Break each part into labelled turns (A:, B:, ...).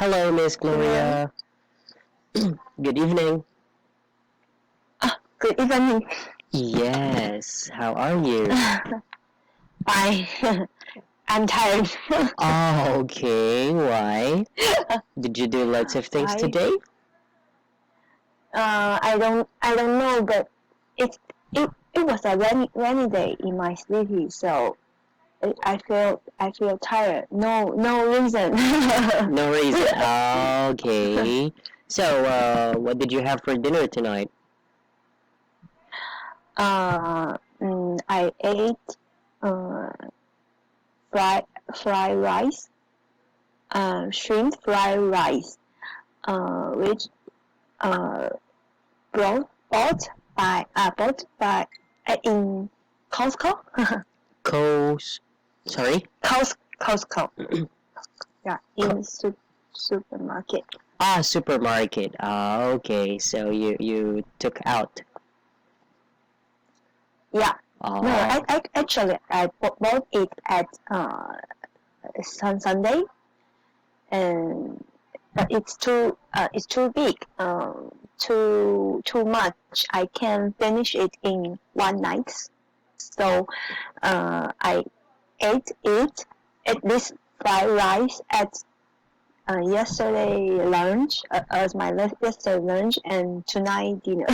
A: Hello, Miss
B: Hello.
A: Gloria. Good evening.
B: Good evening.
A: Yes, how are you?
B: Fine. I'm tired.
A: Oh, okay. Why? Did you do lots of things
B: Why?
A: today?
B: I don't know, but it was a rainy day in my city, so I feel tired. No reason.
A: No reason. Okay. So, what did you have for dinner tonight?
B: I ate uh fried rice, shrimp fried rice, which uh bought by in Costco.
A: Sorry?
B: Costco. Yeah,
A: Co-
B: in supermarket.
A: Supermarket. Okay. So you took out.
B: Yeah. No,
A: Oh,
B: I actually I bought it at Sunday, and but it's too big. Too much. I can finish it in one night. So I ate it at this fried rice at yesterday lunch as my yesterday lunch and tonight dinner.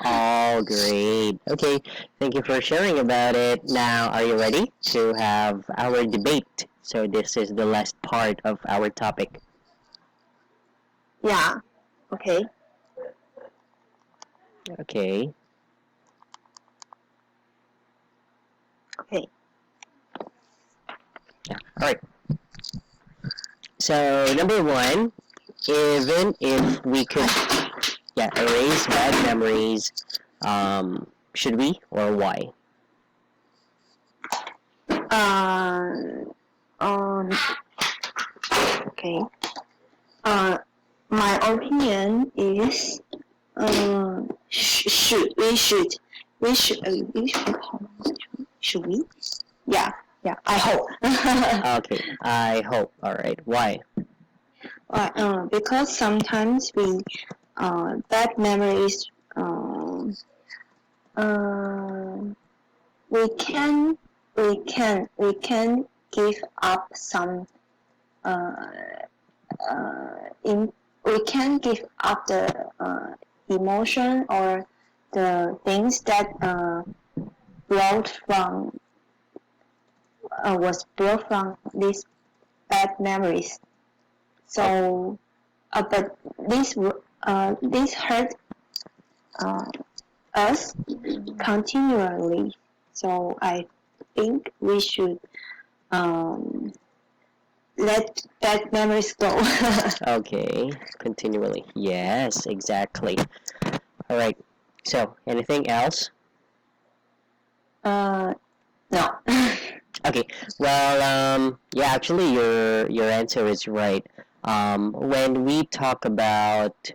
A: oh, great. Okay. Thank you for sharing about it. Now, are you ready to have our debate? So this is the last part of our topic.
B: Yeah. Okay.
A: Okay.
B: Okay.
A: Yeah. All right. So number one, even if we could, yeah, erase bad memories, should we or why?
B: Um. Um. Okay. Uh. My opinion is. Should should we? Yeah. Yeah. I hope.
A: Okay. I hope. All right. Why?
B: Because sometimes bad memories uh, we can we can give up some uh, in we can give up the emotion or the things that brought from was brought from these bad memories.
A: Oh,
B: So, but this hurt uh, us continually. So I think we should um, let bad memories go.
A: okay. Continually. Yes, exactly. All right. So anything else?
B: uh, no.
A: Okay. Well, yeah. Actually, your answer is right. When we talk about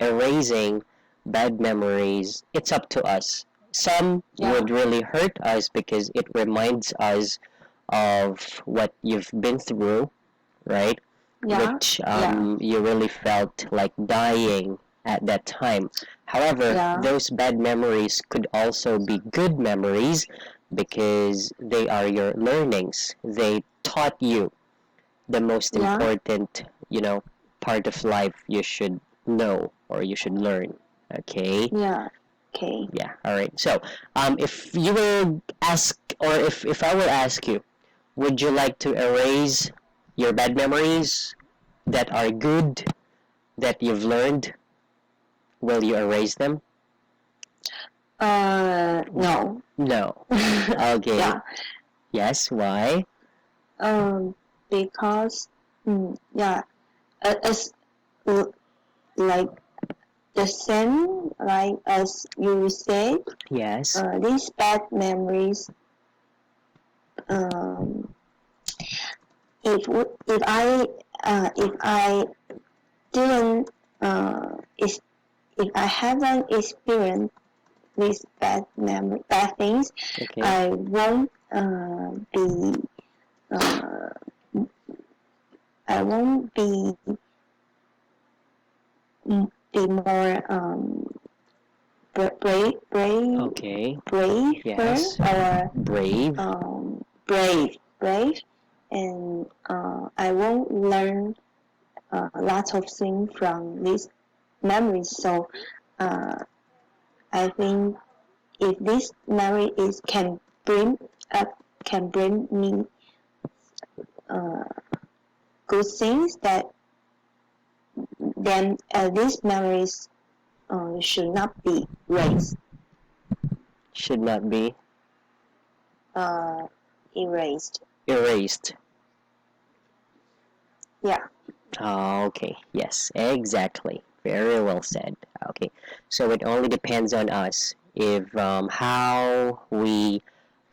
A: erasing bad memories, it's up to us. Some
B: Yeah.
A: would really hurt us because it reminds us of what you've been through, right?
B: Yeah.
A: Which
B: Yeah.
A: you really felt like dying at that time. However,
B: Yeah.
A: those bad memories could also be good memories because they are your learnings. They taught you the most
B: Yeah.
A: important, part of life you should know or you should learn. Okay?
B: Yeah. Okay.
A: Yeah, all right. So, if you will ask, or if I will ask you, would you like to erase your bad memories that are good that you've learned? Will you erase them?
B: No.
A: No. Okay.
B: Yeah.
A: Yes, why?
B: Um, because yeah, as like the same like as you said,
A: Yes.
B: these bad memories. Um, if I didn't is if I haven't experienced these bad things,
A: Okay.
B: I won't be uh, I won't be be more
A: Okay.
B: braver
A: Yes.
B: or
A: Brave.
B: brave, and I won't learn lots of things from these memories. So I think if this memory is can bring me uh, good things, that then these memories should not be
A: Should not be
B: uh, erased.
A: erased.
B: Yeah.
A: Okay. Yes. Exactly. Very well said. Okay. So it only depends on us if how we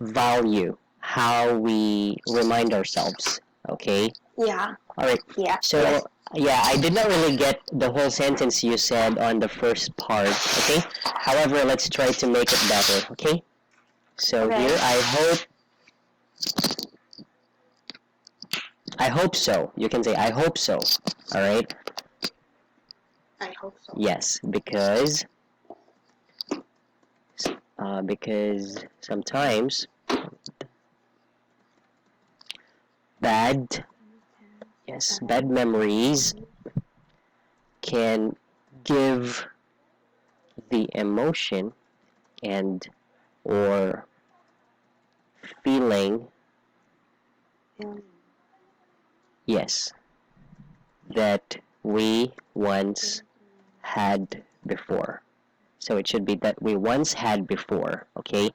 A: value, how we remind ourselves. Okay.
B: Yeah.
A: All right.
B: Yeah.
A: So
B: Yes.
A: yeah, I did not really get the whole sentence you said on the first part. Okay. However, let's try to make it better. Okay. So
B: Okay.
A: here, I hope so. You can say I hope so. All right.
B: I hope so.
A: Yes, because sometimes bad bad memories can give the emotion and or feeling, yes, that we once had before. So it should be that we once had before. Okay.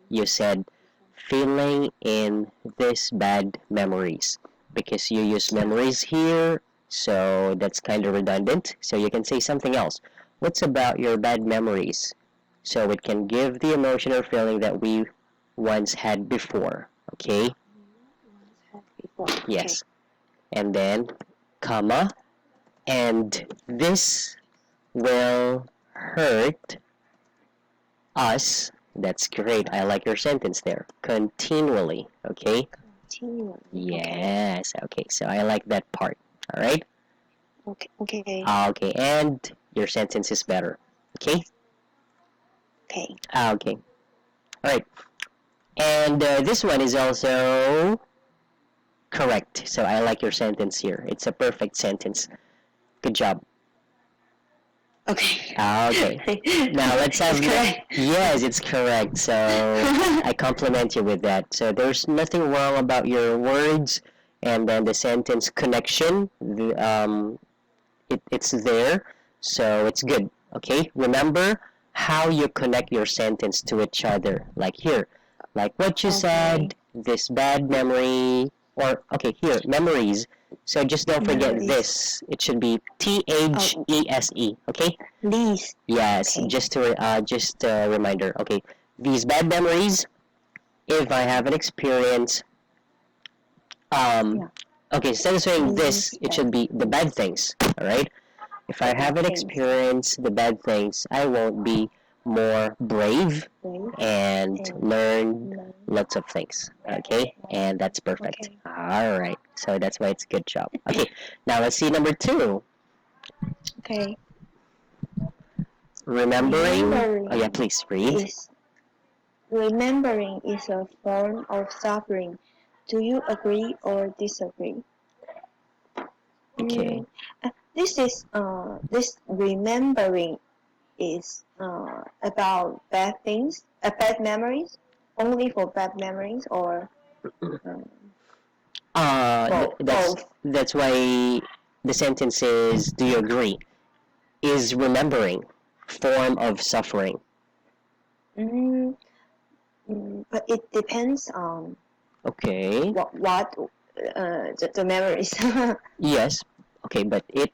A: You said feeling in this bad memories because you use memories here, so that's kind of redundant. So you can say something else. What's about your bad memories? So it can give the emotion or feeling that we once had before. Okay?
B: Before.
A: Yes. And then, comma, and this will hurt us. That's great. I like your sentence there. Continually. Okay?
B: Continually.
A: Yes. Okay. So I like that part. All right.
B: Okay. Okay.
A: Okay. And your sentence is better. Okay.
B: Okay.
A: Okay. All right. And this one is also correct. So I like your sentence here. It's a perfect sentence. Good job.
B: Okay.
A: Okay. Now let's have.
B: It's correct.
A: Yes, it's correct. So I compliment you with that. So there's nothing wrong about your words, and then the sentence connection. It's there, so it's good. Okay. Remember how you connect your sentence to each other. Like here, like what you
B: Okay.
A: said. This bad memory, or okay, here memories. So just don't forget
B: Memories.
A: this. It should be THESE. Okay.
B: These.
A: Yes,
B: Okay.
A: just a reminder. Okay, these bad memories. If I have an experience,
B: Yeah.
A: okay, instead of saying this,
B: These
A: it should be the bad things. All right. If I have an
B: things.
A: experience, the bad things, I won't be more brave
B: Brave.
A: and
B: And
A: learn
B: learn.
A: lots of things. Okay, and that's perfect.
B: Okay.
A: All right. So that's why it's a good job. Okay. Now let's see number 2.
B: Okay.
A: Remembering.
B: Remembering
A: Oh yeah, please read.
B: is remembering is a form of suffering. Do you agree or disagree?
A: Okay.
B: This remembering is about bad memories, only for bad memories, or um, both.
A: That's why the sentence is, do you agree? Is remembering form of suffering?
B: Mm, but it depends on
A: Okay.
B: what the memories.
A: Yes. Okay, but it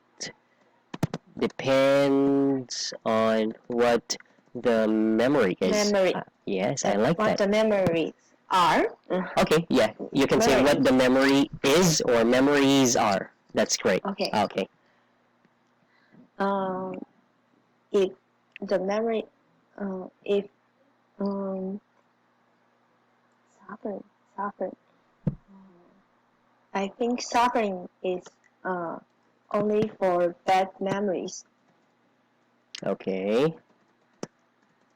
A: depends on what the memory is.
B: Memory.
A: Yes, I like
B: What
A: that.
B: the memories are.
A: Okay, yeah. You can say what the memory is or memories are. That's great.
B: Okay.
A: Okay.
B: If the memory, if suffering, suffering. I think suffering is only for bad memories.
A: Okay.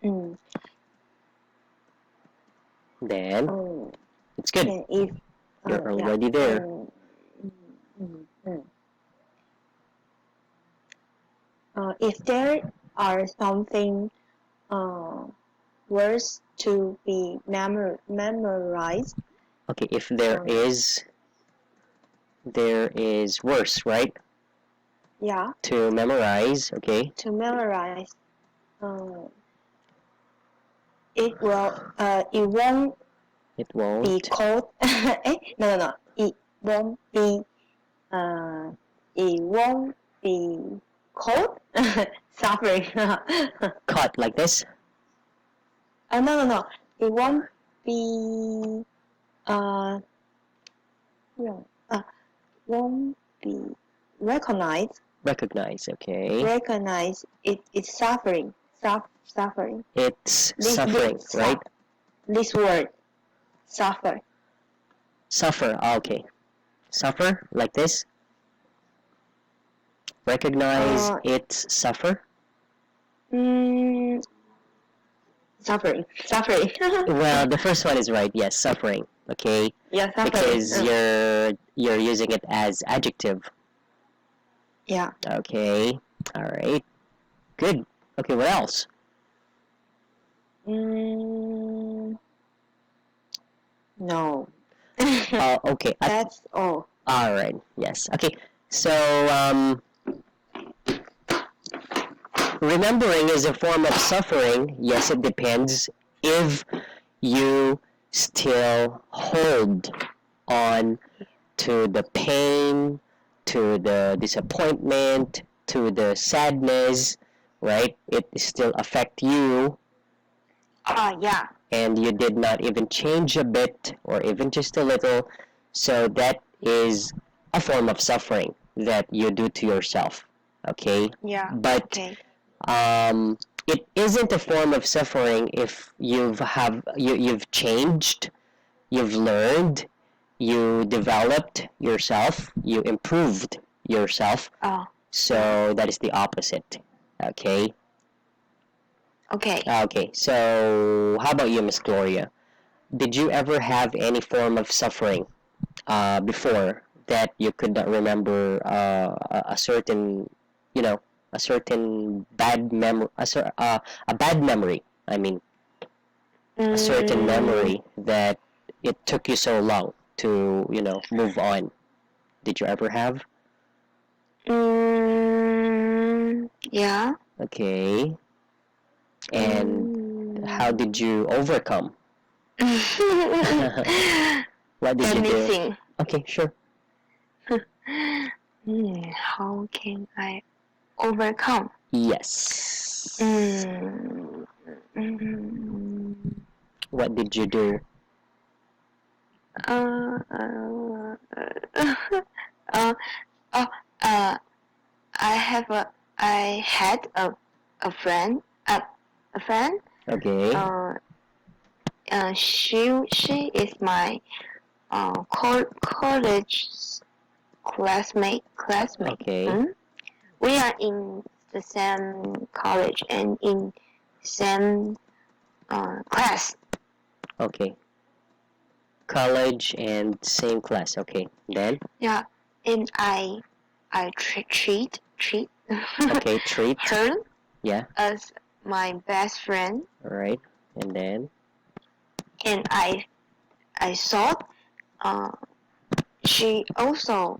B: Mm.
A: Then
B: Oh,
A: it's good.
B: and if
A: You're
B: yeah,
A: already there.
B: and if there are something words to be memorized,
A: Okay, if there
B: um,
A: is worse, right?
B: yeah,
A: To memorize, okay?
B: to memorize, uh, it won't
A: It
B: be
A: won't.
B: called. No. Uh, it won't be called suffering.
A: Cut like this.
B: No. It won't be uh, no, won't be recognized.
A: Recognize, okay?
B: Recognize it's suffering. Suffering.
A: It's suffering, right?
B: This word suffer.
A: Suffer, okay. Suffer like this. Recognize it's suffer.
B: Mm, suffering.
A: Well, the first one is right. Yes, suffering. Okay,
B: Yeah, suffering.
A: because you're using it as adjective.
B: Yeah.
A: Okay. All right. Good. Okay. What else?
B: No.
A: Okay.
B: That's all.
A: All right. Yes. Okay. So remembering is a form of suffering. Yes, it depends if you still hold on to the pain, to the disappointment, to the sadness, right? It still affect you,
B: Yeah.
A: and you did not even change a bit or even just a little. So that is a form of suffering that you do to yourself. Okay,
B: Yeah.
A: but
B: Okay.
A: it isn't a form of suffering if you've changed, you've learned, you developed yourself, you improved yourself.
B: Oh.
A: So that is the opposite. Okay.
B: Okay.
A: Okay. So how about you, Miss Gloria? Did you ever have any form of suffering before that you could not remember a certain, you know, a certain bad memory, a bad memory? I mean, a certain memory that it took you so long to, move on. Did you ever have?
B: Yeah.
A: Okay. And how did you overcome? What did
B: Let
A: you
B: me
A: do?
B: think.
A: Okay, sure.
B: How can I overcome?
A: Yes.
B: Mm, mm,
A: What did you do?
B: uh, uh, uh, oh, uh, I had a friend, a friend.
A: Okay.
B: She is my college classmate.
A: Okay.
B: We are in the same college and in same class.
A: Okay. College and same class. Okay. Then?
B: Yeah, and I treat
A: Okay, treat.
B: her
A: Yeah.
B: as my best friend,
A: All right. And then?
B: and I thought she also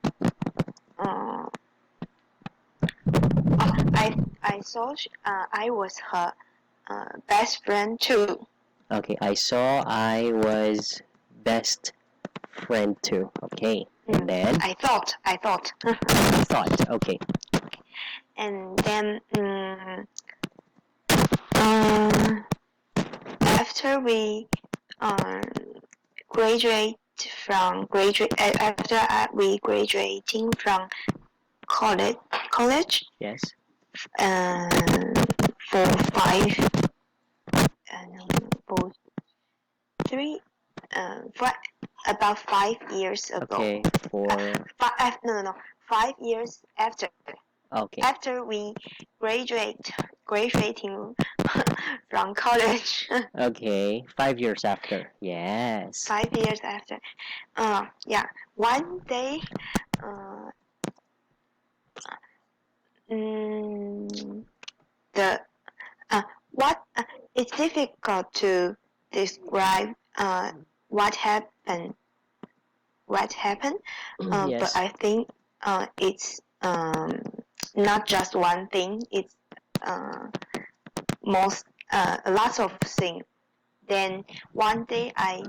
B: I thought I was her best friend too.
A: Okay, I saw I was best friend too. Okay. And then?
B: I thought.
A: Thought. Okay.
B: And then uh, after we uh, after we graduating from college
A: Yes.
B: uh, for for three about 5 years ago.
A: Okay. For.
B: No, 5 years after
A: Okay.
B: after we graduate graduating from college.
A: Okay, 5 years after. Yes.
B: 5 years after. Yeah. One day, uh, the what it's difficult to describe what happened. What happened? But
A: Yes.
B: I think it's not just one thing. It's most lots of things. Then one day I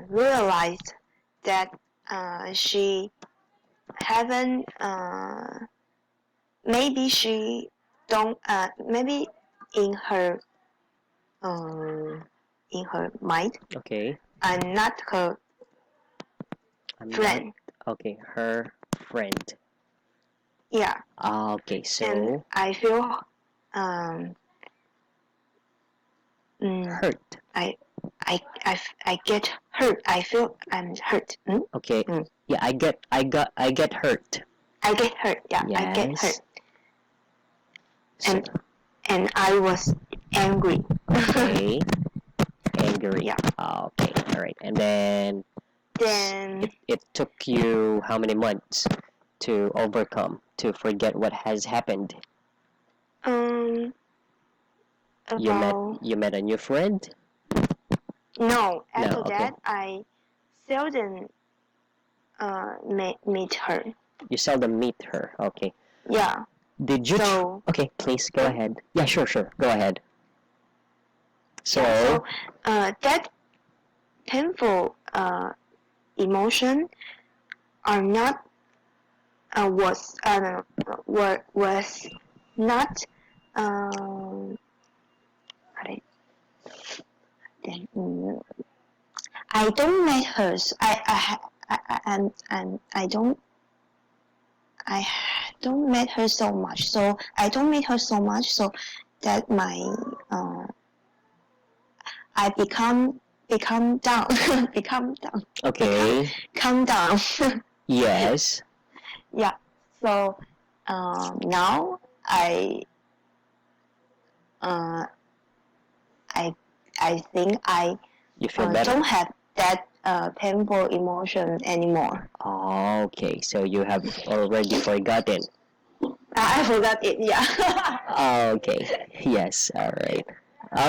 B: realized that she haven't maybe she don't maybe in her in her mind
A: Okay.
B: I'm not her
A: I'm
B: friend.
A: not. Okay, her friend.
B: Yeah,
A: Okay,
B: and
A: so
B: I feel um
A: hurt.
B: I I get hurt. I feel I'm hurt.
A: Okay.
B: Mm.
A: Yeah, I get hurt.
B: I get hurt. Yeah, I get hurt,
A: Yes. So,
B: and I was angry.
A: okay. Angry.
B: Yeah.
A: Okay. All right. And then
B: Then
A: it took you how many months to overcome, to forget what has happened?
B: um
A: You met
B: about
A: you met a new friend?
B: no.
A: No.
B: After
A: Okay.
B: that, I seldom meet her.
A: You seldom meet her. Okay.
B: Yeah.
A: Did you?
B: So
A: Okay, please go ahead. Yeah, sure, sure. Go ahead. So,
B: yeah. So that painful emotion are not was not I then I don't make her. I don't I don't meet her so much. So I don't meet her so much. So that my I become down, become down,
A: okay.
B: calm down.
A: Yes.
B: Yeah. So now uh, I I think I
A: You feel better.
B: don't have that painful emotion anymore.
A: Okay, so you have already forgotten.
B: I forgot it. Yeah.
A: Okay. Yes. All right.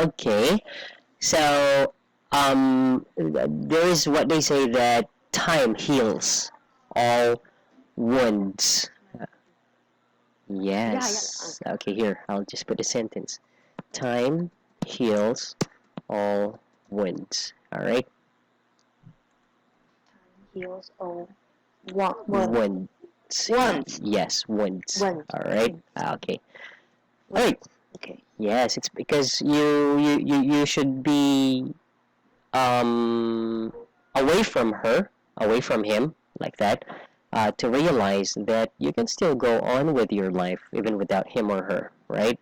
A: Okay. So, there is what they say that time heals all wounds. Yes. Okay, here, I'll just put a sentence. Time heals all wounds. All right?
B: Heels or what?
A: Wounds.
B: Once.
A: Yes, wounds.
B: Wounds.
A: All right? Okay. All right.
B: Okay.
A: Yes, it's because you should be away from her, away from him, like that, to realize that you can still go on with your life even without him or her, right?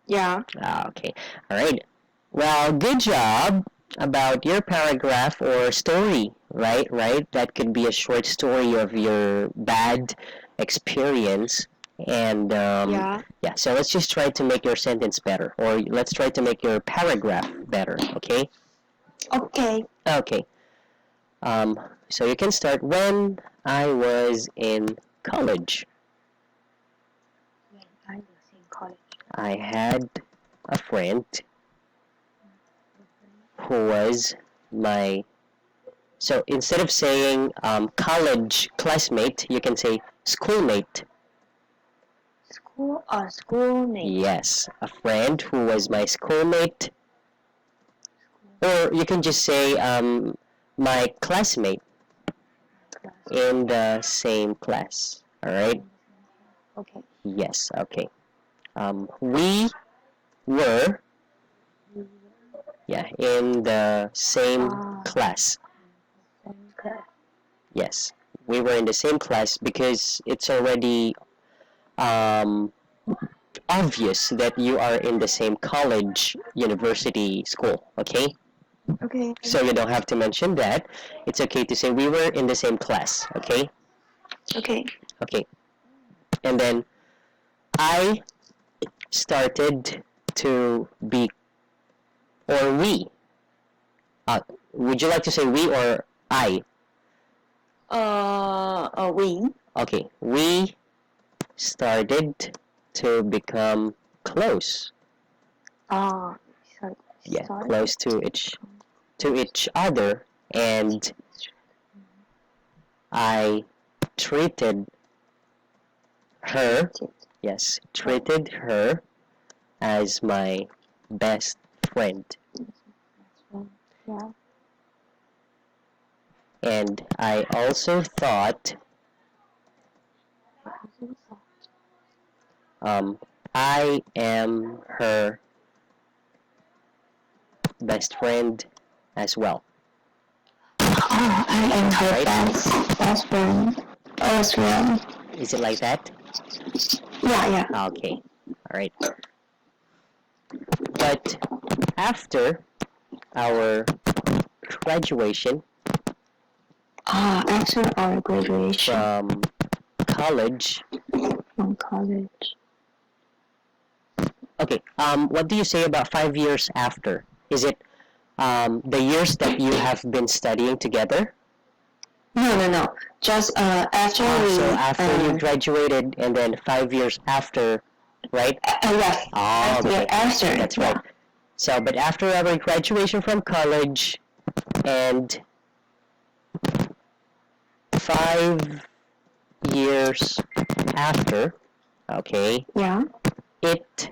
B: Yeah.
A: Okay. All right. Well, good job about your paragraph or story, right? Right? That could be a short story of your bad experience. And
B: Yeah.
A: yeah, so let's just try to make your sentence better, or let's try to make your paragraph better, okay?
B: Okay.
A: Okay. So you can start when I was in college.
B: When I was in college.
A: I had a friend who was my, so instead of saying college classmate, you can say schoolmate.
B: School or schoolmate.
A: Yes, a friend who was my schoolmate, or you can just say my classmate in the same class. All right.
B: Okay.
A: Yes. Okay. We were, yeah, in the same class.
B: Same class.
A: Yes, we were in the same class because it's already um, obvious that you are in the same college, university, school, okay?
B: Okay.
A: So you don't have to mention that. It's okay to say we were in the same class, okay?
B: Okay.
A: Okay. And then I started to be, or we, would you like to say we or I?
B: We.
A: Okay, we started to become close.
B: So
A: Yeah,
B: start.
A: close to each other, and I treated her, yes, treated her as my best friend.
B: Yeah.
A: And I also thought I am her best friend as well.
B: Oh, I am her
A: Right?
B: best friend as well.
A: Is it like that?
B: Yeah.
A: Okay. All right. But after our graduation
B: After our graduation
A: from college,
B: from college.
A: okay, what do you say about 5 years after? Is it the years that you have been studying together?
B: No. Just after we.
A: So after you graduated, and then 5 years after, right?
B: Yes.
A: Oh, okay.
B: After.
A: That's right. So, but after our graduation from college, and 5 years after, okay,
B: Yeah.
A: it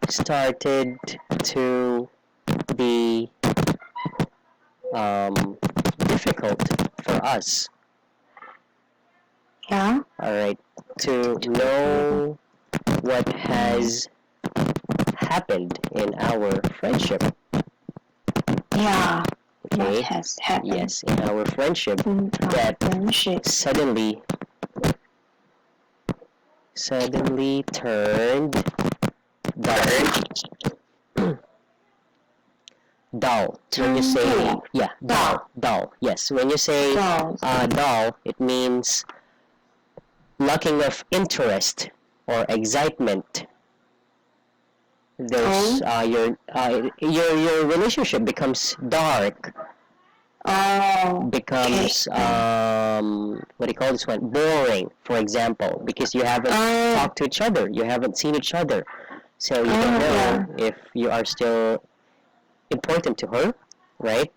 A: started to be difficult for us,
B: Yeah.
A: all right, to know what has happened in our friendship.
B: Yeah.
A: Okay.
B: What has happened?
A: Yes, in our friendship,
B: In our
A: that
B: friendship.
A: suddenly turned dull. Dull. When you say, yeah, dull. Yes, when you say dull, it means lacking of interest or excitement. There's your relationship becomes dark, becomes what do you call this one? Boring, for example, because you haven't talked to each other, you haven't seen each other, so you don't know if you are still important to her, right?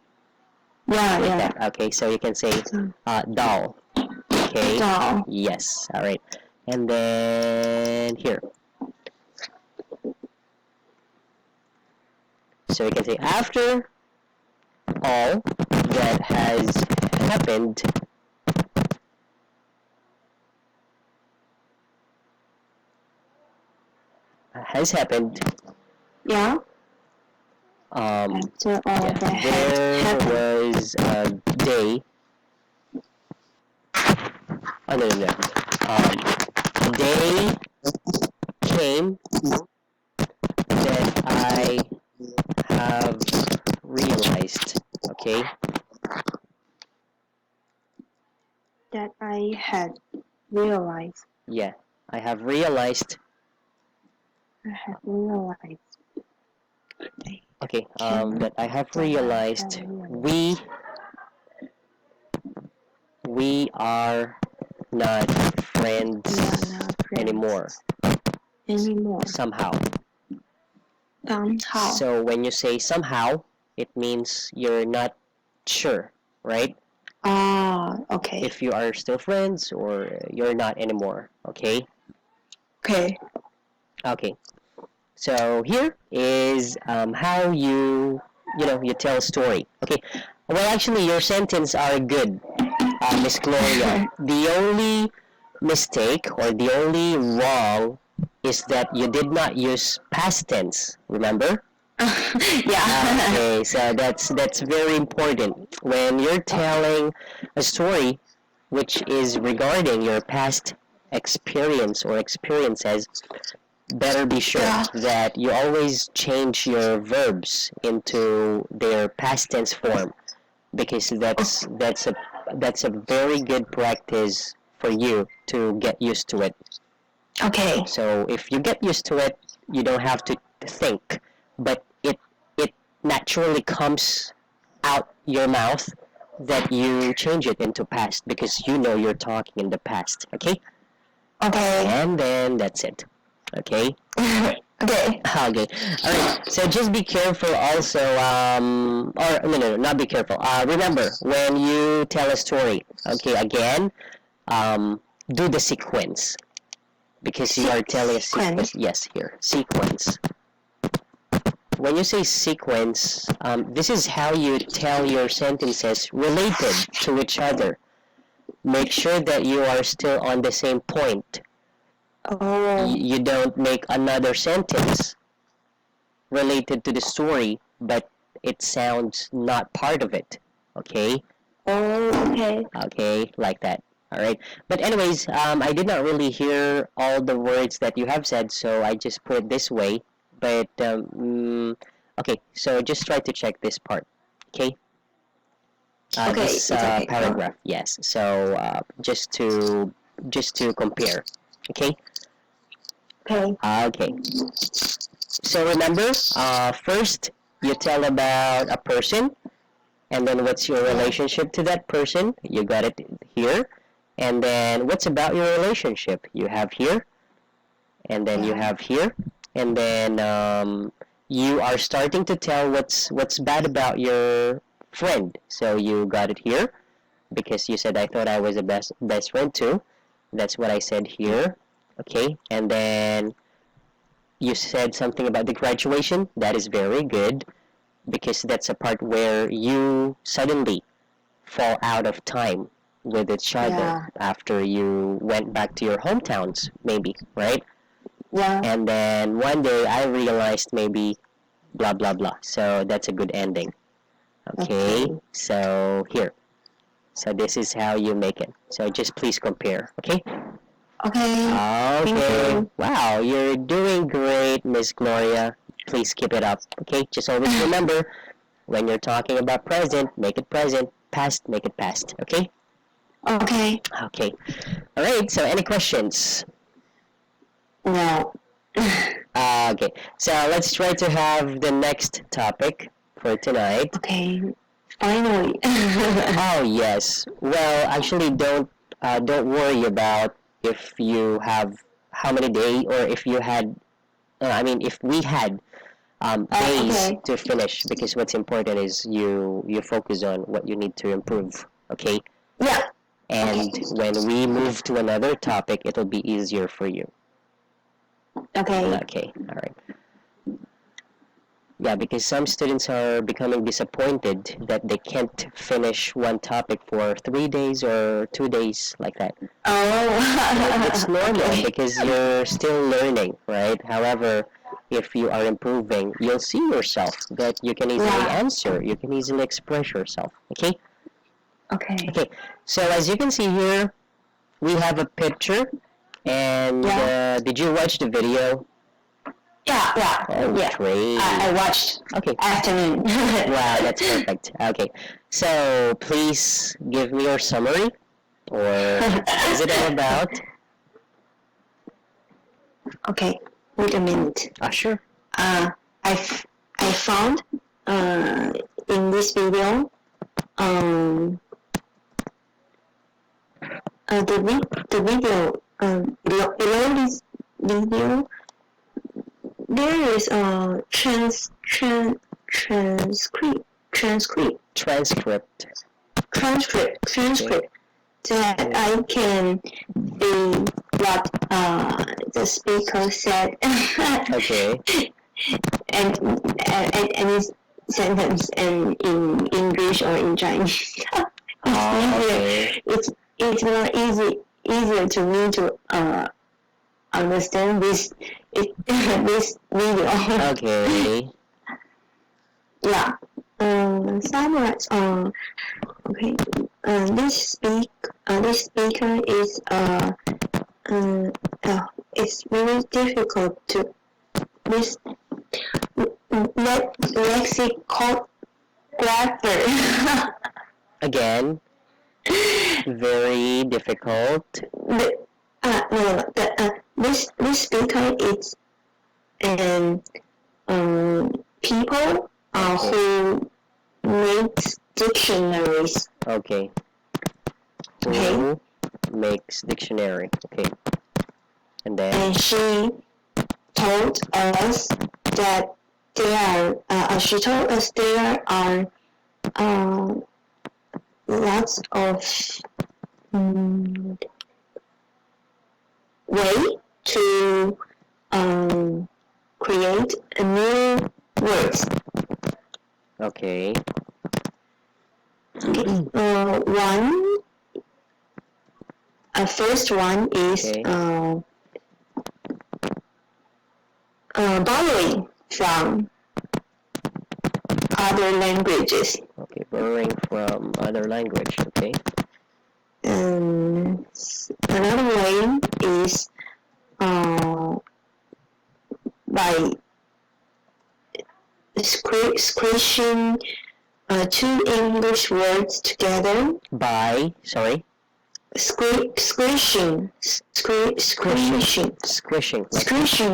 B: Yeah.
A: That. Okay, so you can say dull. Okay.
B: Dull.
A: Yes. All right. And then here. So you can say after all that has happened.
B: Yeah.
A: After
B: all that
A: there
B: happened.
A: was a day. Oh no. Day came that I have realized. Okay.
B: That I had realized.
A: Yeah, I have realized. Okay, that I have realized we are not friends anymore. Somehow. So when you say somehow, it means you're not sure, right?
B: Okay.
A: If you are still friends or you're not anymore, okay?
B: Okay.
A: Okay. So here is how you tell a story. Okay. Well, actually, your sentences are good, Miss Gloria. The only mistake or the only wrong is that you did not use past tense. Remember?
B: Yeah.
A: Okay. So that's very important when you're telling a story, which is regarding your past experience or experiences. Better be sure that you always change your verbs into their past tense form, because that's a very good practice for you to get used to it.
B: Okay.
A: So if you get used to it, You don't have to think, but it naturally comes out your mouth that you change it into past because you know you're talking in the past. Okay,
B: Okay.
A: and then that's it. Okay.
B: Okay.
A: Okay. All right. So just be careful also. Or no, not be careful. Remember when you tell a story. Okay. Again, do the sequence because you are telling a sequence. Yes, here sequence. When you say sequence, this is how you tell your sentences related to each other. Make sure that you are still on the same point.
B: Oh.
A: You don't make another sentence related to the story, but it sounds not part of it. Okay?
B: Oh, okay.
A: Okay, like that. All right. But anyways, I did not really hear all the words that you have said, so I just put it this way. But okay, so just try to check this part. Okay.
B: Okay,
A: This
B: it's okay.
A: paragraph. Yes. So just to compare. Okay.
B: Okay.
A: Okay. So remember, first you tell about a person, and then what's your relationship to that person? You got it here. And then what's about your relationship? You have here, and then you have here, and then you are starting to tell what's bad about your friend. So you got it here because you said I thought I was a best friend too. That's what I said here. Okay, and then you said something about the graduation. That is very good because that's a part where you suddenly fall out of time with each other after you went back to your hometowns, maybe, right?
B: Yeah.
A: And then one day I realized maybe blah blah blah. So that's a good ending. Okay. So here. So this is how you make it. So just please compare. Okay.
B: Okay.
A: Okay. Wow, you're doing great, Miss Gloria. Please keep it up. Okay. Just always remember when you're talking about present, make it present. Past, make it past. Okay.
B: Okay.
A: Okay. All right. So any questions?
B: No.
A: Okay. So let's try to have the next topic for tonight.
B: Okay. Finally.
A: Oh yes. Well, actually, don't worry about if you have how many days or if you had. I mean, if we had days to finish, because what's important is you focus on what you need to improve. Okay.
B: Yeah.
A: And when we move to another topic, it'll be easier for you.
B: Okay.
A: Okay. All right. Yeah, because some students are becoming disappointed that they can't finish one topic for 3 days or 2 days like that.
B: Oh.
A: It's normal because you're still learning, right? However, if you are improving, you'll see yourself that you can easily answer, you can easily express yourself. Okay?
B: Okay.
A: Okay, so as you can see here, we have a picture, and did you watch the video?
B: Yeah.
A: Oh, great.
B: I watched.
A: Okay.
B: Afternoon.
A: Wow, that's perfect. Okay, so please give me your summary, or is it all about?
B: Okay. Wait a minute.
A: Sure.
B: I found in this video the video below this video there is a transcript that I can be what the speaker said.
A: Okay.
B: and his sentence in English or in Chinese.
A: Okay.
B: It's more easier to me to understand this video.
A: Okay.
B: Yeah. Summarize. Okay. This speaker is it's very difficult to this lexicographer.
A: Again, very difficult.
B: This speaker is and people who makes dictionaries.
A: Okay. Who
B: Okay.
A: makes dictionary? Okay. And then
B: And she told us that she told us there are lots of way to create a new words.
A: okay.
B: First one is
A: Okay.
B: borrowing from other languages.
A: Okay, borrowing from other language. Okay.
B: Another way is by squishing two English words together.
A: By
B: Squishing
A: squishing.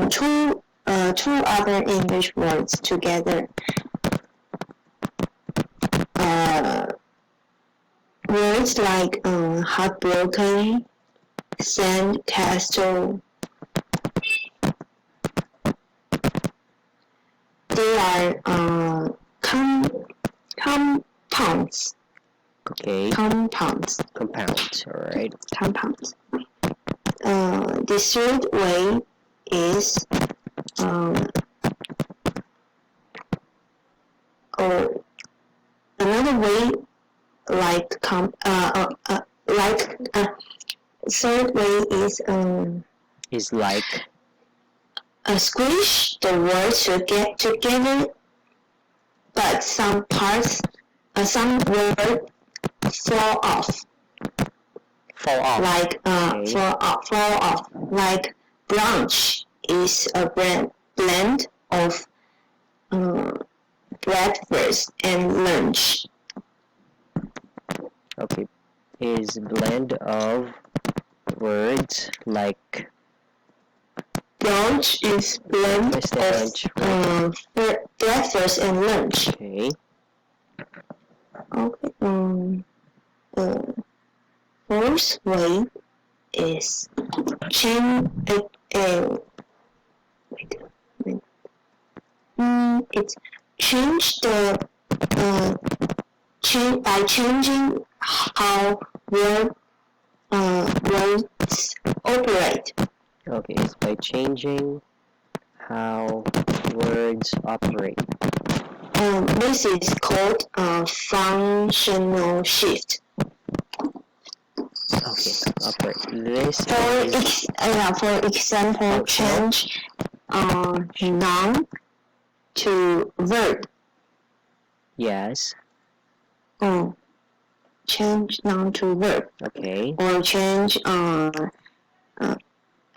B: two other English words together. Words like heartbroken, sandcastle. They are compounds.
A: Okay.
B: Compounds.
A: All right.
B: Compounds. The third way is or another way like third way
A: Is like
B: squish the words together, but some parts, some words fall off.
A: fall off.
B: Like
A: Okay.
B: fall off. Like brunch is a blend of breakfast and lunch.
A: Okay. Is blend of words like
B: Brunch is blend
A: breakfast
B: of breakfast and lunch.
A: Okay.
B: Okay. The fourth way is change. It's change the by changing how words operate.
A: Okay. It's by changing how words operate.
B: This is called functional shift.
A: Okay. Operate. This
B: For example, change noun to verb.
A: Yes.
B: Change noun to verb.
A: Okay.
B: Or change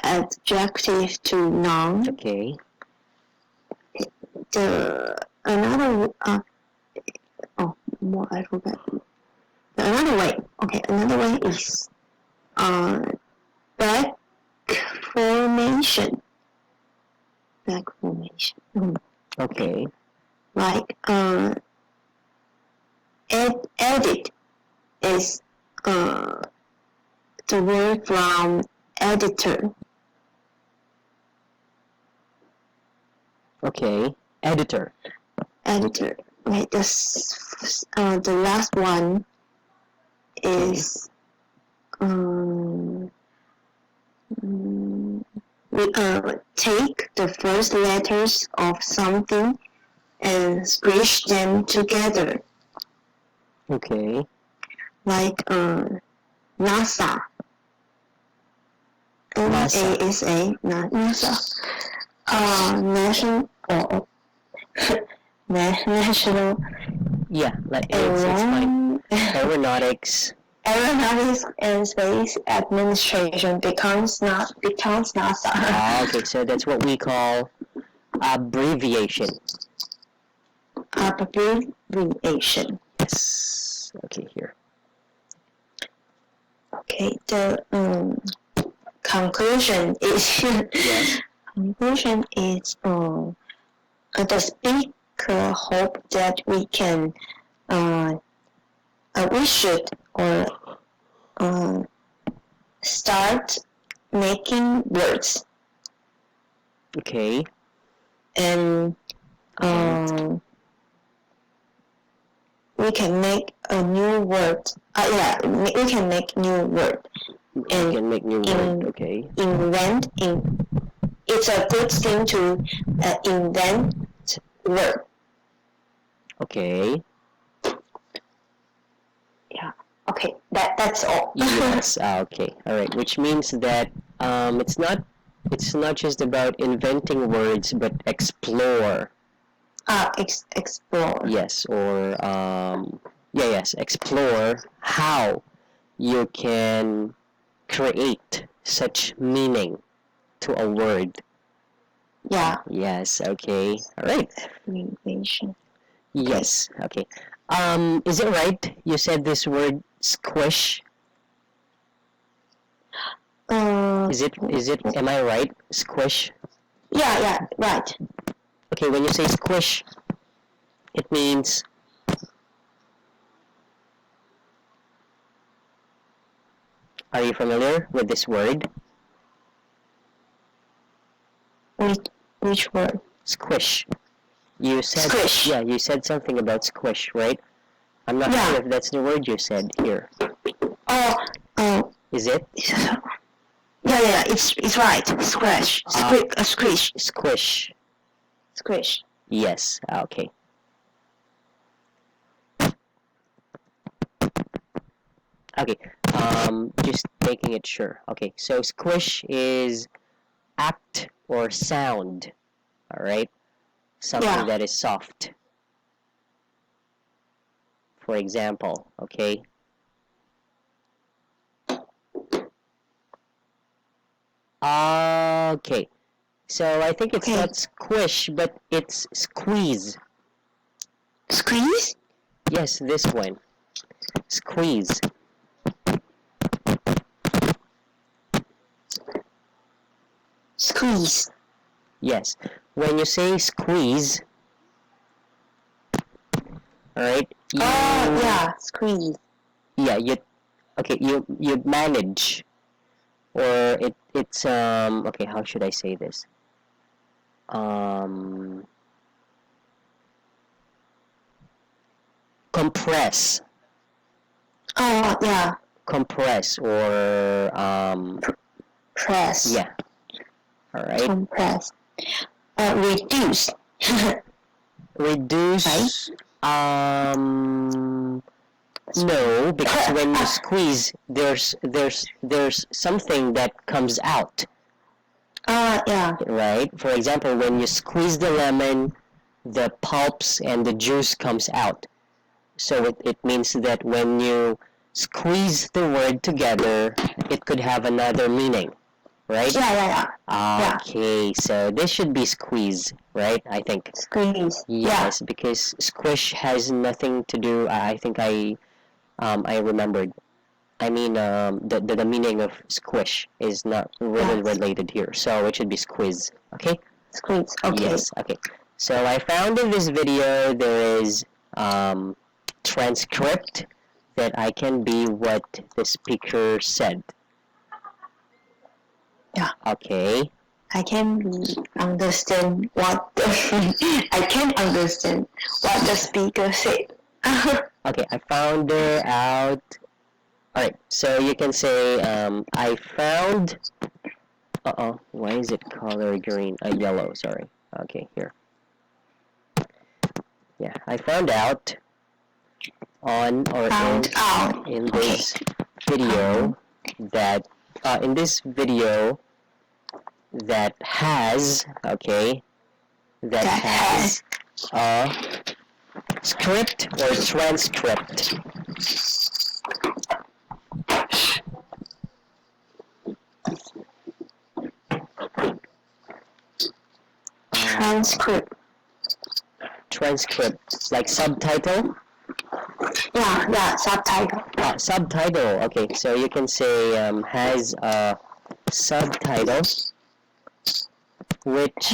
B: adjective to noun.
A: Okay.
B: Another I forgot. Another way. Okay, another way is back formation. Back formation.
A: Okay.
B: Like edit is the word from editor.
A: Okay. Editor.
B: Editor. Okay, the last one is we take the first letters of something and squish them together.
A: Okay.
B: Like NASA. NASA. NASA. National.
A: Yeah, like it's like aeronautics.
B: Aeronautics and Space Administration becomes NASA.
A: Okay, so that's what we call abbreviation.
B: Abbreviation.
A: Yes. Okay, here.
B: Okay, the conclusion is
A: Yes.
B: conclusion is the speaker hope that we should start making words
A: Okay.
B: and we can make a new word. We can make new word.
A: You
B: And
A: can make new word. Okay.
B: It's a good thing to invent word.
A: Okay.
B: Yeah. Okay. That's all.
A: Yes. Okay. All right. Which means that it's not just about inventing words, but explore.
B: Explore.
A: Yes. Or yes. Explore how you can create such meaning to a word.
B: Yeah.
A: Yes. Okay. All right.
B: Invention.
A: Yes. Okay. Is it right? You said this word squish. Is it? Am I right? Squish.
B: Yeah. Right.
A: Okay. When you say squish, it means are you familiar with this word?
B: Which word?
A: Squish. You said
B: Squish.
A: Yeah. You said something about squish, right? I'm not sure if that's the word you said here. Is it?
B: Yeah. It's right. Squish. Squish.
A: Squish.
B: Squish.
A: Yes. Okay. Okay. Just making it sure. Okay. So squish is act or sound. All right. Something that is soft. For example. Okay. Okay. So I think it's not squish, but it's squeeze.
B: Squeeze?
A: Yes, this one. Squeeze.
B: Squeeze.
A: Yes. When you say squeeze, alright?
B: Squeeze.
A: Yeah, you manage. Or it's okay, how should I say this? Compress. Compress or
B: Press.
A: yeah. Alright.
B: Compress. Reduce.
A: Reduce. No, because when you squeeze, there's something that comes out. Right. For example, when you squeeze the lemon, the pulps and the juice comes out. So it means that when you squeeze the word together, it could have another meaning, right?
B: Yeah.
A: Okay, so this should be squeeze, right? I think.
B: Squeeze.
A: Yes, because squish has nothing to do. I think I remembered. I mean, the meaning of squish is not really related here, so it should be squeeze. Okay.
B: Squeeze. Okay.
A: Yes. Okay. So I found in this video there is transcript that I can be what the speaker said.
B: Yeah.
A: Okay.
B: I can understand what I can understand what the speaker said.
A: Okay, I found it out. Alright, so you can say, I found... why is it color green? Yellow, sorry. Okay, here. Yeah, I found out on or in this video that has a script or transcript. Transcript, like subtitle?
B: Yeah, subtitle.
A: Subtitle, okay, so you can say has a subtitle, which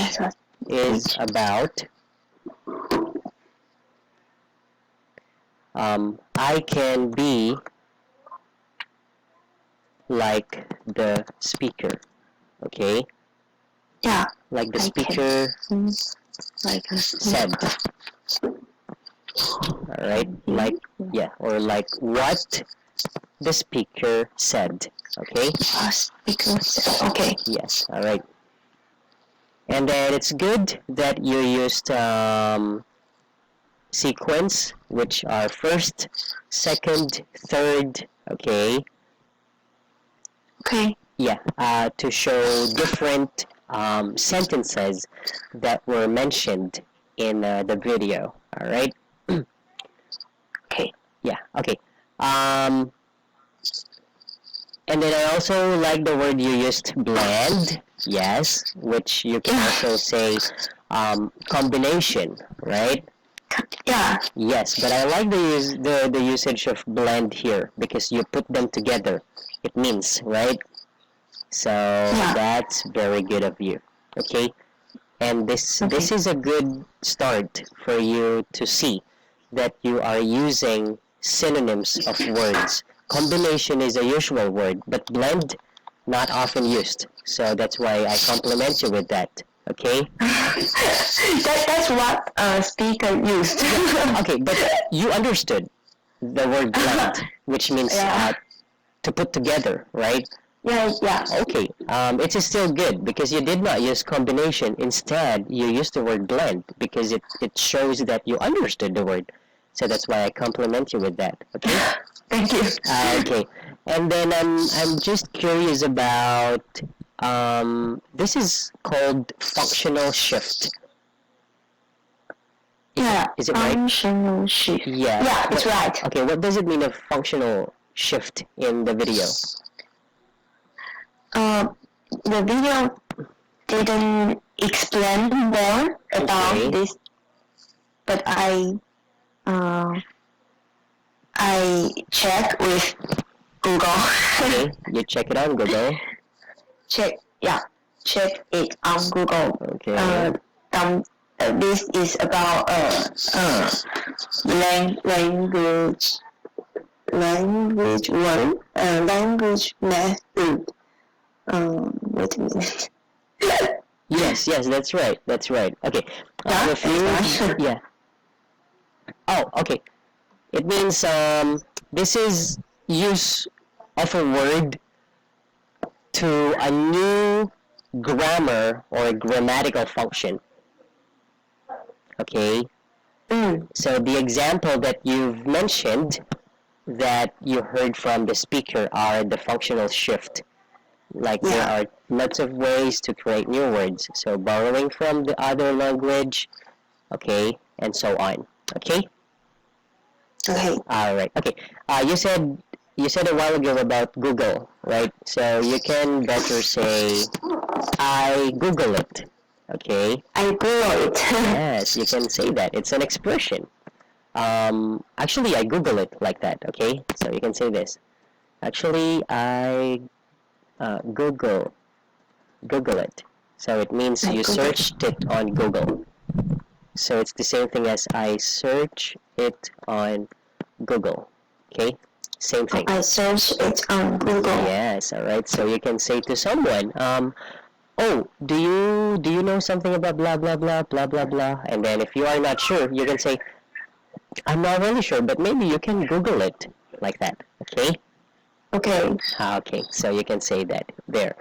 A: is about I can be like the speaker. Okay?
B: Yeah.
A: Like the
B: I
A: speaker
B: can. Like a
A: said. Alright? Like, yeah, or like what the speaker said. Okay?
B: Speaker said. Okay.
A: Yes, alright. And then it's good that you used sequence, which are first, second, third, okay?
B: Okay.
A: Yeah, to show different sentences that were mentioned in the video, alright?
B: Okay.
A: Yeah, okay. And then I also like the word you used, blend, yes, which you can also say combination, right?
B: Yeah.
A: Yes, but I like the usage of blend here because you put them together. It means, right? So that's very good of you. Okay? And this is a good start for you to see that you are using synonyms of words. Combination is a usual word, but blend not often used. So that's why I compliment you with that. Okay?
B: That's what speaker used.
A: Okay, but you understood the word blend, which means to put together, right?
B: Yeah.
A: Okay, it is still good because you did not use combination. Instead, you used the word blend because it shows that you understood the word. So that's why I compliment you with that. Okay.
B: Thank you.
A: Okay, and then I'm just curious about this is called functional shift. Is it right?
B: Functional shift.
A: Yeah.
B: Yeah, it's right.
A: Okay, what does it mean of functional shift in the video?
B: The video didn't explain more about this, but I check with Google.
A: Okay, you check it on Google.
B: Check it on Google.
A: Okay.
B: This is about language language method. Wait a minute.
A: Yes, that's right. That's right. Okay. If you,
B: Right.
A: yeah. Oh, okay. It means this is use of a word to a new grammar or grammatical function. Okay. So the example that you've mentioned that you heard from the speaker are the functional shift. Like there are lots of ways to create new words. So borrowing from the other language, okay, and so on. Okay?
B: Okay.
A: All right. Okay. You said a while ago about Google, right? So you can better say I Google it. Okay?
B: I Google it.
A: Yes, you can say that. It's an expression. Actually, I Google it like that. Okay? So you can say this. Actually, I Google it. So it means you searched it on Google. So it's the same thing as I search it on Google. Okay? Same thing.
B: I search it on Google.
A: Yes, alright. So you can say to someone, oh, do you know something about blah blah blah blah blah blah? And then if you are not sure, you can say, I'm not really sure, but maybe you can Google it. Like that. Okay?
B: Okay.
A: Okay, so you can say that there.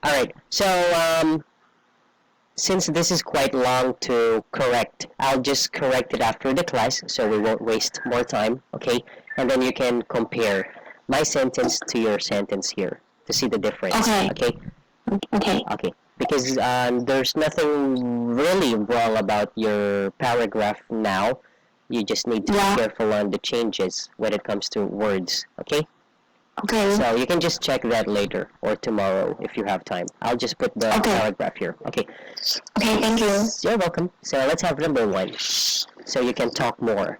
A: Alright, so since this is quite long to correct, I'll just correct it after the class so we won't waste more time, okay? And then you can compare my sentence to your sentence here to see the difference, okay? Okay, because there's nothing really wrong about your paragraph now. You just need to be careful on the changes when it comes to words, okay?
B: Okay.
A: So you can just check that later or tomorrow if you have time. I'll just put the paragraph here. Okay.
B: Okay, thank you.
A: You're welcome. So let's have number 1. So you can talk more.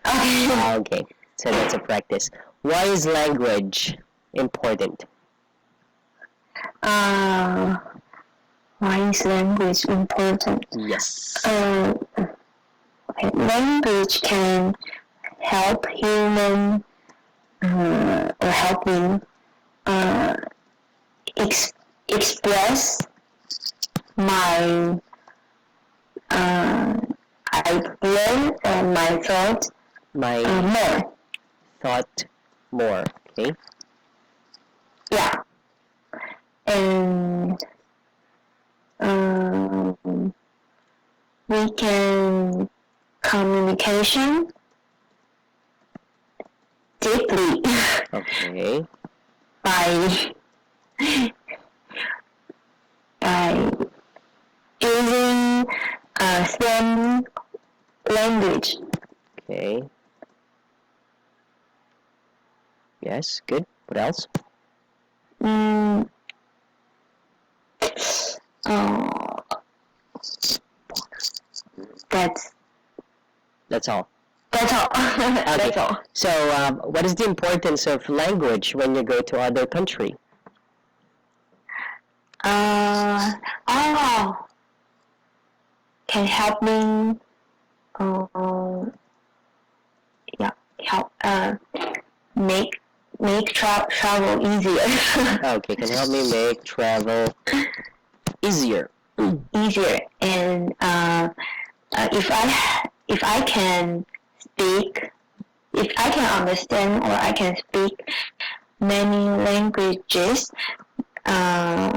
A: Okay. So that's a practice. Why is language important?
B: Why is language important?
A: Yes.
B: Language can help human or help me express my idea and my thought
A: My
B: more.
A: thought more. Okay.
B: Yeah. And we can communication deeply
A: Okay.
B: by by using same language.
A: Okay. Yes. Good. What else?
B: Mm, that's
A: That's all.
B: that's all. That's all.
A: So, what is the importance of language when you go to other country?
B: Oh, can help me. Yeah, help make travel easier.
A: Okay, can help me make travel easier.
B: Easier, and if I can speak, if I can understand or I can speak many languages, I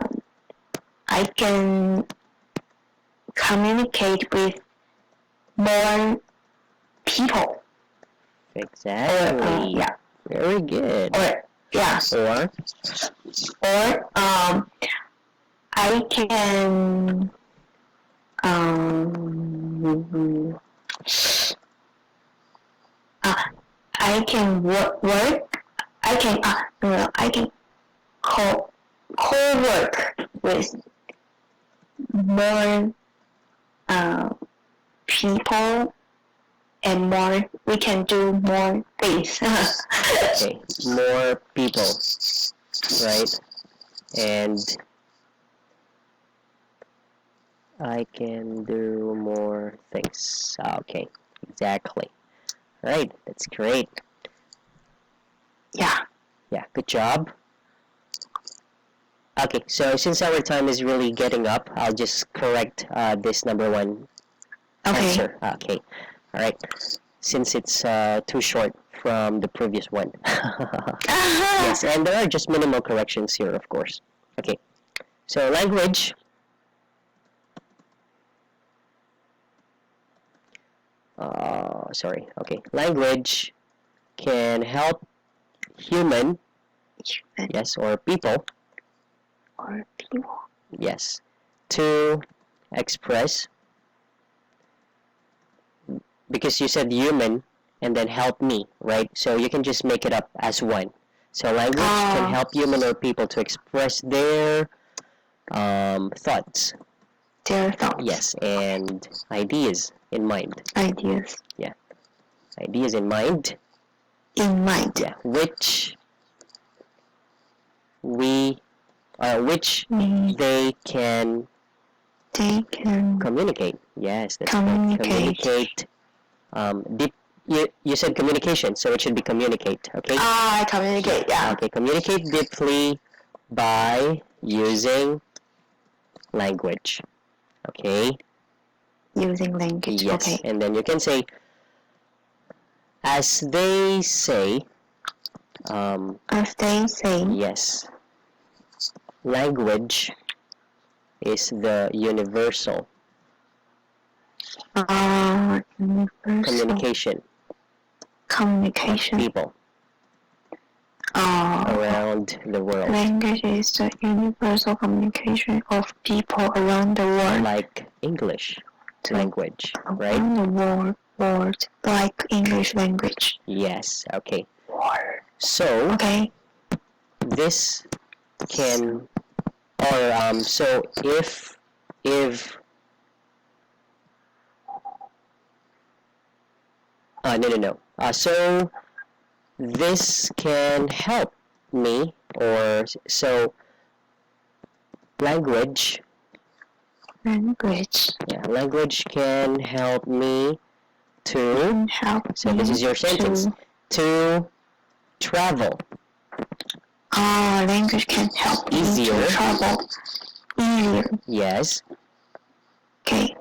B: can communicate with more people.
A: Exactly.
B: Yeah.
A: Very good.
B: Or yeah. Or I can I can work. I can no, I can co-work with more people and more. We can do more things.
A: Okay, more people, right? And I can do more things. Okay, exactly. Right, that's great.
B: Yeah.
A: Yeah, good job. Okay, so since our time is really getting up, I'll just correct this number one answer. Okay, all right. Since it's too short from the previous one. Yes, and there are just minimal corrections here, of course. Okay, so language. Sorry. Okay, language can help human, yes, or people,
B: Or people.
A: yes, to express, because you said human and then help me, right? So you can just make it up as one. So language can help human or people to express their thoughts,
B: Their thoughts.
A: yes, and ideas in mind.
B: Ideas.
A: Yeah, ideas in mind.
B: In mind.
A: Yeah, which we, which they can communicate. Yes, that's right. Communicate. Deep. You said communication, so it should be communicate. Okay.
B: Communicate. Yeah.
A: Okay. Communicate deeply by using language. Okay.
B: Using language.
A: Yes.
B: Okay.
A: And then you can say, as they say.
B: As they say.
A: Yes. Language is the universal
B: Universal communication.
A: People around the world.
B: Language is the universal communication of people around the world.
A: Like English language, right?
B: Around the world, like English language.
A: Yes. Okay. So.
B: Okay.
A: This can, or so if no. So this can help me, or so language
B: Language
A: Yeah, language can help me to.
B: can help
A: So this
B: me
A: is your sentence. To travel.
B: Language can help me
A: Easier.
B: to travel easier.
A: Yes.
B: Okay.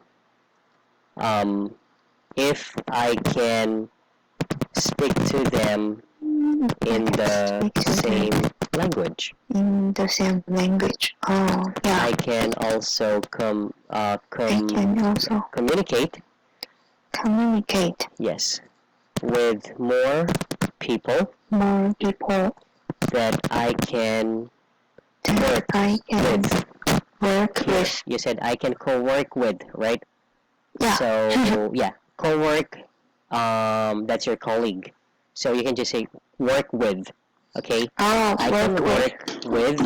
A: If I can speak to them in the
B: Speak to them
A: same language.
B: in the same language. Oh, yeah.
A: I can also
B: I can also
A: communicate,
B: communicate
A: yes, with more people
B: more people
A: that I can
B: that
A: work
B: I can
A: with.
B: work
A: Here,
B: with.
A: you said I can co-work with, right?
B: Yeah.
A: So yeah, co-work. That's your colleague. So you can just say work with. Okay.
B: Oh,
A: I can
B: work
A: work with.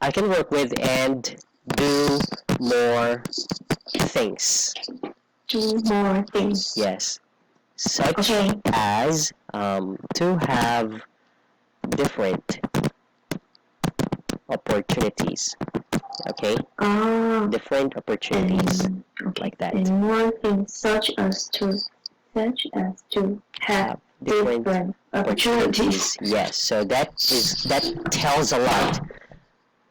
A: I can work with and do more things.
B: do more things.
A: Yes, such
B: Okay.
A: as to have different opportunities. Okay, different opportunities like that.
B: And more things such as to have different opportunities.
A: Yes, so that tells a lot.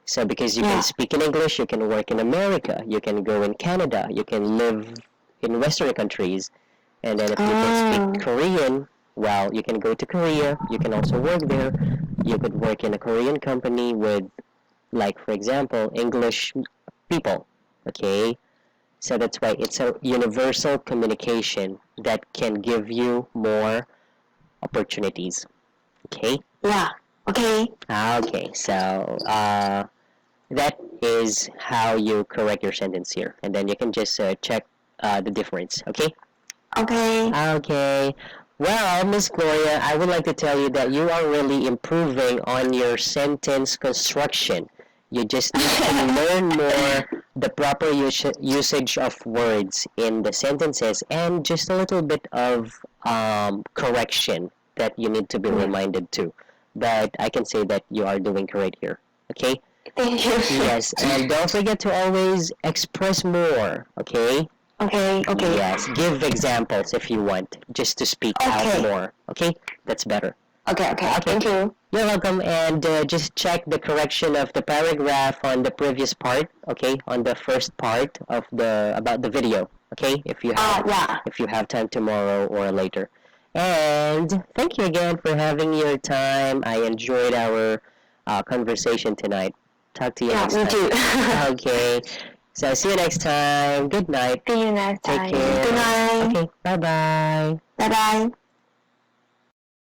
A: So because you
B: Yeah.
A: can speak in English, you can work in America, you can go in Canada, you can live in Western countries, and then if you can speak Korean, well, you can go to Korea, you can also work there. You could work in a Korean company with, like, for example, English people, okay? So that's why it's a universal communication that can give you more opportunities, okay?
B: Yeah. Okay.
A: Okay, so that is how you correct your sentence here, and then you can just check the difference, okay?
B: Okay.
A: Okay. Well, Miss Gloria, I would like to tell you that you are really improving on your sentence construction. You just need to learn more the proper usage of words in the sentences and just a little bit of correction that you need to be reminded to. But I can say that you are doing great here. Okay?
B: Thank you.
A: Yes, and don't forget to always express more. Okay?
B: Okay. Okay.
A: Yes, give examples if you want, just to speak out more. Okay? That's better.
B: Okay. Okay. Thank you.
A: You're welcome, and just check the correction of the paragraph on the previous part, okay? On the first part of the about the video, okay?
B: Yeah.
A: If you have time tomorrow or later. And thank you again for having your time. I enjoyed our conversation tonight. Talk to you next
B: me
A: time.
B: too.
A: Okay. So see you next time. Good night.
B: See you next
A: Take
B: time.
A: care.
B: Good night.
A: Okay. Bye bye.
B: Bye bye.